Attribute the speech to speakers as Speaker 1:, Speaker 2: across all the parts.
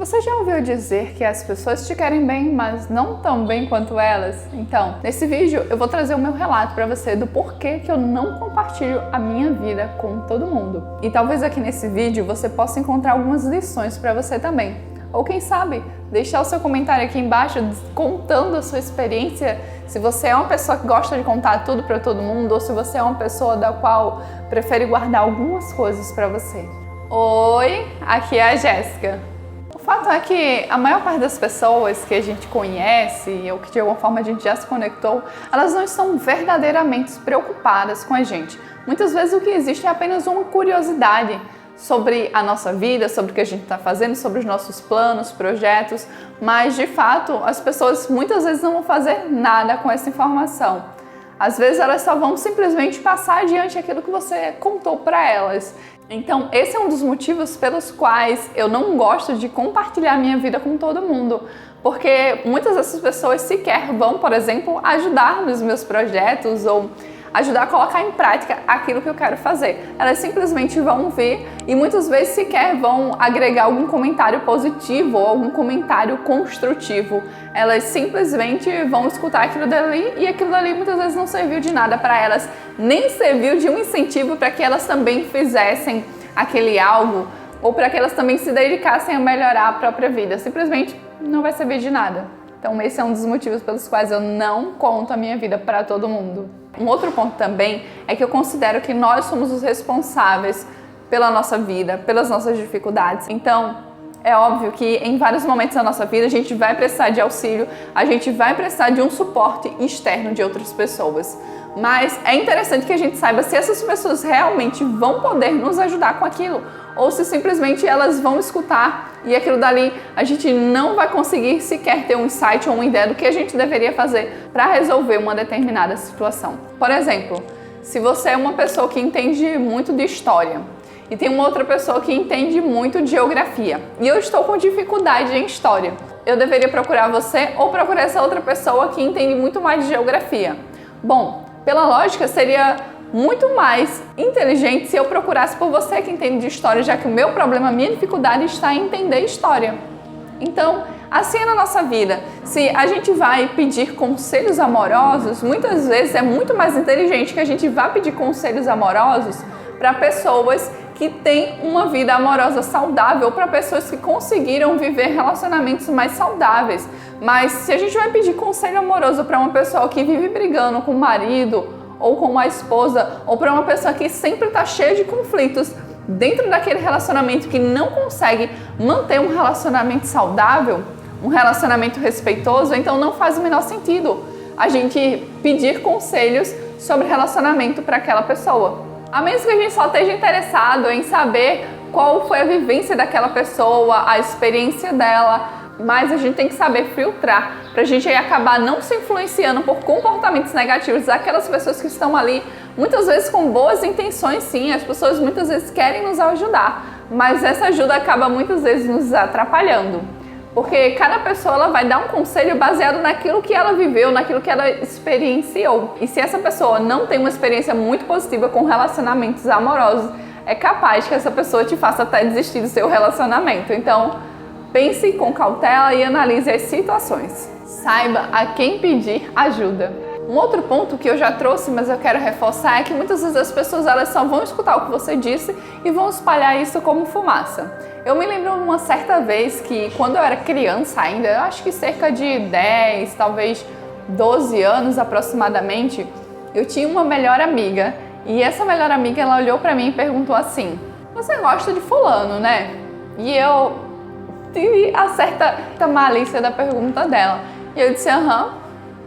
Speaker 1: Você já ouviu dizer que as pessoas te querem bem, mas não tão bem quanto elas? Então, nesse vídeo eu vou trazer o meu relato para você do porquê que eu não compartilho a minha vida com todo mundo. E talvez aqui nesse vídeo você possa encontrar algumas lições para você também. Ou quem sabe, deixar o seu comentário aqui embaixo contando a sua experiência, se você é uma pessoa que gosta de contar tudo para todo mundo ou se você é uma pessoa da qual prefere guardar algumas coisas para você. Oi, aqui é a Jéssica. O fato é que a maior parte das pessoas que a gente conhece ou que de alguma forma a gente já se conectou, elas não estão verdadeiramente preocupadas com a gente. Muitas vezes o que existe é apenas uma curiosidade sobre a nossa vida, sobre o que a gente está fazendo, sobre os nossos planos, projetos, mas de fato as pessoas muitas vezes não vão fazer nada com essa informação. Às vezes elas só vão simplesmente passar adiante aquilo que você contou para elas. Então esse é um dos motivos pelos quais eu não gosto de compartilhar minha vida com todo mundo, porque muitas dessas pessoas sequer vão, por exemplo, ajudar nos meus projetos ou ajudar a colocar em prática aquilo que eu quero fazer. Elas simplesmente vão ver e muitas vezes sequer vão agregar algum comentário positivo ou algum comentário construtivo. Elas simplesmente vão escutar aquilo dali e aquilo dali muitas vezes não serviu de nada para elas, nem serviu de um incentivo para que elas também fizessem aquele algo ou para que elas também se dedicassem a melhorar a própria vida. Simplesmente não vai servir de nada. Então esse é um dos motivos pelos quais eu não conto a minha vida para todo mundo. Um outro ponto também é que eu considero que nós somos os responsáveis pela nossa vida, pelas nossas dificuldades. Então, é óbvio que em vários momentos da nossa vida a gente vai precisar de auxílio, a gente vai precisar de um suporte externo de outras pessoas. Mas é interessante que a gente saiba se essas pessoas realmente vão poder nos ajudar com aquilo ou se simplesmente elas vão escutar e aquilo dali a gente não vai conseguir sequer ter um insight ou uma ideia do que a gente deveria fazer para resolver uma determinada situação. Por exemplo, se você é uma pessoa que entende muito de história e tem uma outra pessoa que entende muito de geografia e eu estou com dificuldade em história, eu deveria procurar você ou procurar essa outra pessoa que entende muito mais de geografia? Bom, pela lógica seria muito mais inteligente se eu procurasse por você que entende de história, já que o meu problema, a minha dificuldade está em entender história. Então, assim é na nossa vida. Se a gente vai pedir conselhos amorosos, muitas vezes é muito mais inteligente que a gente vá pedir conselhos amorosos para pessoas que têm uma vida amorosa saudável, para pessoas que conseguiram viver relacionamentos mais saudáveis. Mas se a gente vai pedir conselho amoroso para uma pessoa que vive brigando com o marido ou com uma esposa, ou para uma pessoa que sempre está cheia de conflitos dentro daquele relacionamento, que não consegue manter um relacionamento saudável, um relacionamento respeitoso, então não faz o menor sentido a gente pedir conselhos sobre relacionamento para aquela pessoa. A menos que a gente só esteja interessado em saber qual foi a vivência daquela pessoa, a experiência dela, mas a gente tem que saber filtrar para a gente acabar não se influenciando por comportamentos negativos daquelas pessoas que estão ali, muitas vezes com boas intenções, sim, as pessoas muitas vezes querem nos ajudar, mas essa ajuda acaba muitas vezes nos atrapalhando, porque cada pessoa ela vai dar um conselho baseado naquilo que ela viveu, naquilo que ela experienciou, e se essa pessoa não tem uma experiência muito positiva com relacionamentos amorosos, é capaz que essa pessoa te faça até desistir do seu relacionamento. Então, pense com cautela e analise as situações. Saiba a quem pedir ajuda. Um outro ponto que eu já trouxe, mas eu quero reforçar, é que muitas vezes as pessoas elas só vão escutar o que você disse e vão espalhar isso como fumaça. Eu me lembro uma certa vez que quando eu era criança ainda, eu acho que cerca de 10, talvez 12 anos aproximadamente, eu tinha uma melhor amiga e essa melhor amiga ela olhou pra mim e perguntou assim: "Você gosta de fulano, né?" E eu tive a certa malícia da pergunta dela. E eu disse,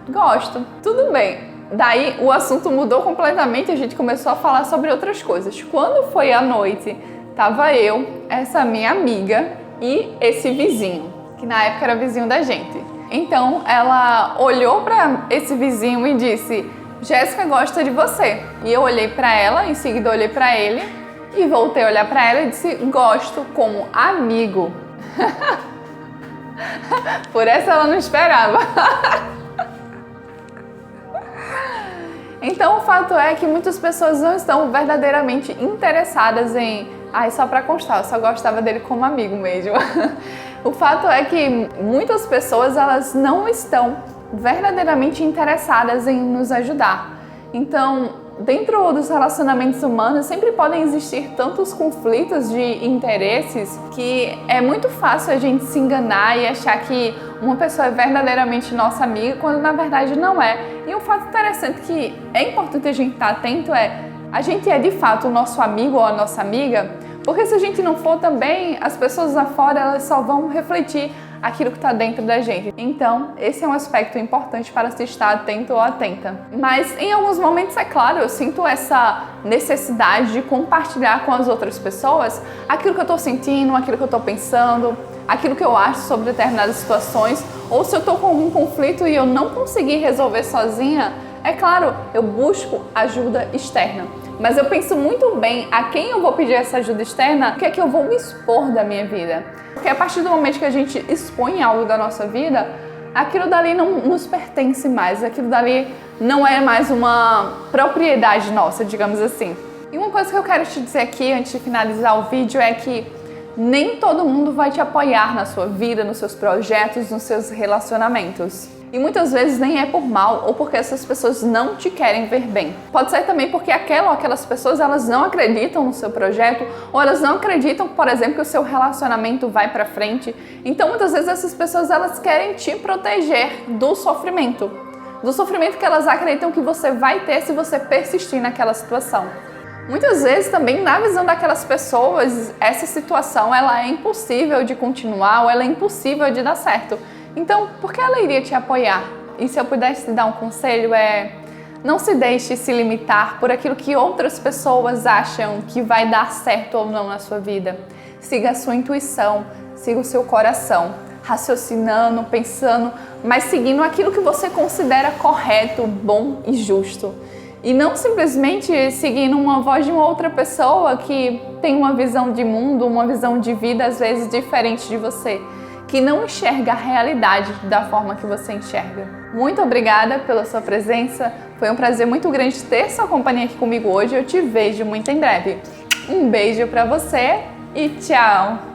Speaker 1: gosto. Tudo bem. Daí o assunto mudou completamente, a gente começou a falar sobre outras coisas. Quando foi à noite, tava eu, essa minha amiga e esse vizinho, que na época era vizinho da gente. Então ela olhou para esse vizinho e disse, Jéssica gosta de você. E eu olhei para ela, em seguida olhei para ele e voltei a olhar para ela e disse, gosto como amigo. Por essa ela não esperava. Então o fato é que muitas pessoas não estão verdadeiramente interessadas em só pra constar, eu só gostava dele como amigo mesmo. O fato é que muitas pessoas elas não estão verdadeiramente interessadas em nos ajudar. Então, dentro dos relacionamentos humanos sempre podem existir tantos conflitos de interesses que é muito fácil a gente se enganar e achar que uma pessoa é verdadeiramente nossa amiga quando na verdade não é. E um fato interessante que é importante a gente estar atento é: a gente é de fato o nosso amigo ou a nossa amiga? Porque se a gente não for também, as pessoas lá fora elas só vão refletir aquilo que está dentro da gente. Então, esse é um aspecto importante para se estar atento ou atenta. Mas em alguns momentos, é claro, eu sinto essa necessidade de compartilhar com as outras pessoas aquilo que eu estou sentindo, aquilo que eu estou pensando, aquilo que eu acho sobre determinadas situações, ou se eu estou com algum conflito e eu não consegui resolver sozinha, é claro, eu busco ajuda externa. Mas eu penso muito bem a quem eu vou pedir essa ajuda externa, o que é que eu vou me expor da minha vida. Porque a partir do momento que a gente expõe algo da nossa vida, aquilo dali não nos pertence mais, aquilo dali não é mais uma propriedade nossa, digamos assim. E uma coisa que eu quero te dizer aqui, antes de finalizar o vídeo, é que nem todo mundo vai te apoiar na sua vida, nos seus projetos, nos seus relacionamentos. E muitas vezes nem é por mal ou porque essas pessoas não te querem ver bem. Pode ser também porque aquela ou aquelas pessoas elas não acreditam no seu projeto ou elas não acreditam, por exemplo, que o seu relacionamento vai para frente. Então muitas vezes essas pessoas elas querem te proteger do sofrimento que elas acreditam que você vai ter se você persistir naquela situação. Muitas vezes também na visão daquelas pessoas essa situação ela é impossível de continuar ou ela é impossível de dar certo. Então, por que ela iria te apoiar? E se eu pudesse te dar um conselho não se deixe se limitar por aquilo que outras pessoas acham que vai dar certo ou não na sua vida. Siga a sua intuição, siga o seu coração, raciocinando, pensando, mas seguindo aquilo que você considera correto, bom e justo. E não simplesmente seguindo uma voz de uma outra pessoa que tem uma visão de mundo, uma visão de vida às vezes diferente de você, que não enxerga a realidade da forma que você enxerga. Muito obrigada pela sua presença, foi um prazer muito grande ter sua companhia aqui comigo hoje, eu te vejo muito em breve. Um beijo pra você e tchau!